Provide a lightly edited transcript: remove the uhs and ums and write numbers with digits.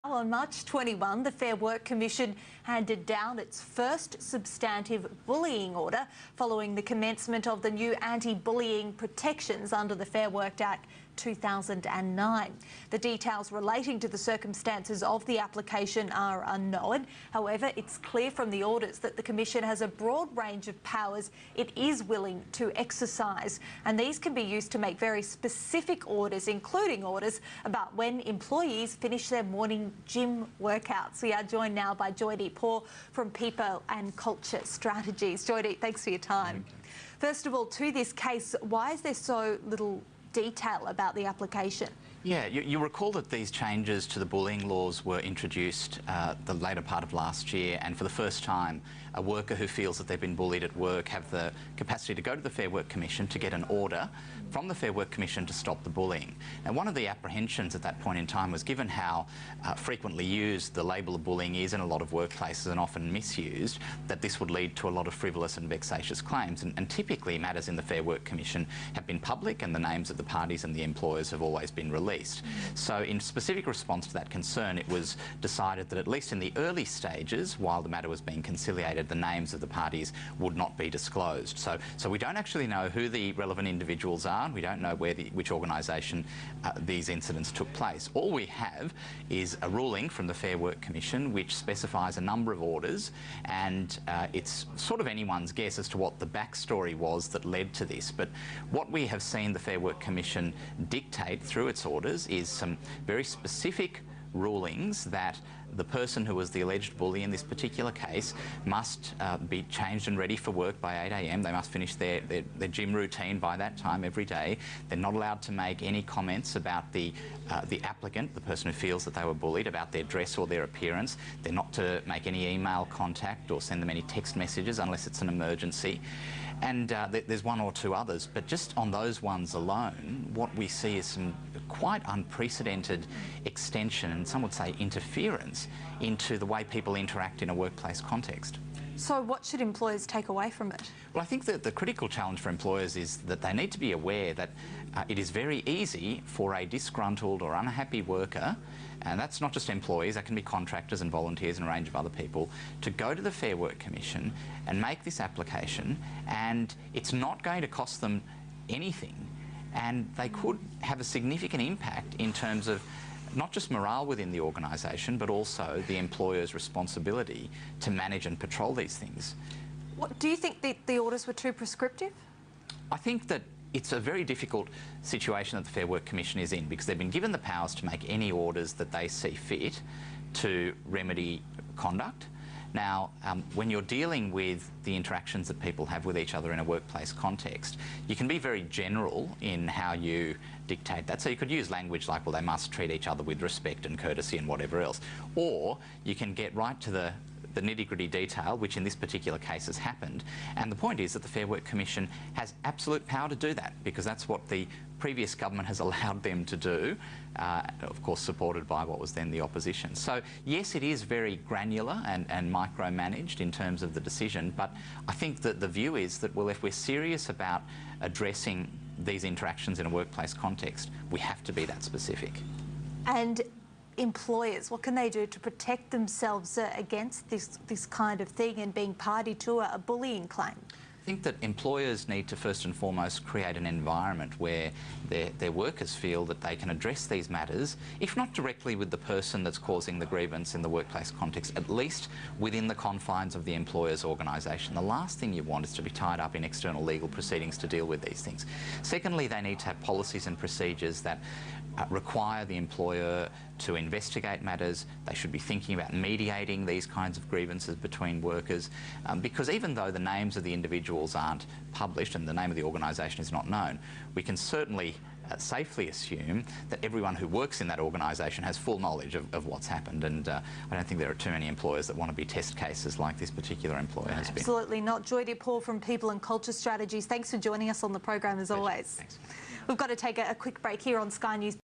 On March 21, the Fair Work Commission handed down its first substantive bullying order following the commencement of the new anti-bullying protections under the Fair Work Act 2009. The details relating to the circumstances of the application are unknown. However, it's clear from the orders that the Commission has a broad range of powers it is willing to exercise, and these can be used to make very specific orders, including orders about when employees finish their morning gym workouts. We are joined now by Joydeep Hor from People+Culture Strategies. Joydeep, thanks for your time. First of all, to this case, why is there so little detail about the application? Yeah, you recall that these changes to the bullying laws were introduced the later part of last year, and for the first time a worker who feels that they've been bullied at work have the capacity to go to the Fair Work Commission to get an order from the Fair Work Commission to stop the bullying. Now, one of the apprehensions at that point in time was, given how frequently used the label of bullying is in a lot of workplaces and often misused, that this would lead to a lot of frivolous and vexatious claims, and typically matters in the Fair Work Commission have been public and the names of the parties and the employers have always been released. So in specific response to that concern, it was decided that at least in the early stages, while the matter was being conciliated, the names of the parties would not be disclosed. So we don't actually know who the relevant individuals are. We don't know which organisation these incidents took place. All we have is a ruling from the Fair Work Commission which specifies a number of orders, and it's sort of anyone's guess as to what the backstory was that led to this. But what we have seen the Fair Work Commission dictate through its orders is some very specific rulings that the person who was the alleged bully in this particular case must be changed and ready for work by 8 a.m. They must finish their gym routine by that time every day. They're not allowed to make any comments about the applicant, the person who feels that they were bullied, about their dress or their appearance. They're not to make any email contact or send them any text messages unless it's an emergency. And there's one or two others, but just on those ones alone, what we see is some quite unprecedented extension, and some would say interference, into the way people interact in a workplace context. So what should employers take away from it? Well, I think that the critical challenge for employers is that they need to be aware that it is very easy for a disgruntled or unhappy worker, and that's not just employees, that can be contractors and volunteers and a range of other people, to go to the Fair Work Commission and make this application, and it's not going to cost them anything, and they could have a significant impact in terms of not just morale within the organisation, but also the employer's responsibility to manage and patrol these things. What, do you think that the orders were too prescriptive? I think that it's a very difficult situation that the Fair Work Commission is in, because they've been given the powers to make any orders that they see fit to remedy conduct. Now, when you're dealing with the interactions that people have with each other in a workplace context, you can be very general in how you dictate that. So you could use language like, well, they must treat each other with respect and courtesy and whatever else. Or you can get right to the nitty-gritty detail, which in this particular case has happened. And the point is that the Fair Work Commission has absolute power to do that, because that's what the previous government has allowed them to do, of course supported by what was then the opposition. So yes, it is very granular and micromanaged in terms of the decision, but I think that the view is that, well, if we're serious about addressing these interactions in a workplace context, we have to be that specific. And employers, what can they do to protect themselves against this kind of thing and being party to a bullying claim? I think that employers need to first and foremost create an environment where their workers feel that they can address these matters, if not directly with the person that's causing the grievance in the workplace context, at least within the confines of the employer's organisation. The last thing you want is to be tied up in external legal proceedings to deal with these things. Secondly, they need to have policies and procedures that require the employer to investigate matters. They should be thinking about mediating these kinds of grievances between workers, because even though the names of the individuals aren't published and the name of the organisation is not known, we can certainly safely assume that everyone who works in that organisation has full knowledge of what's happened, and I don't think there are too many employers that want to be test cases like this particular employer has been. Absolutely not. Joydeep Hor from People+Culture Strategies, thanks for joining us on the program as always. Thanks. We've got to take a quick break here on Sky News.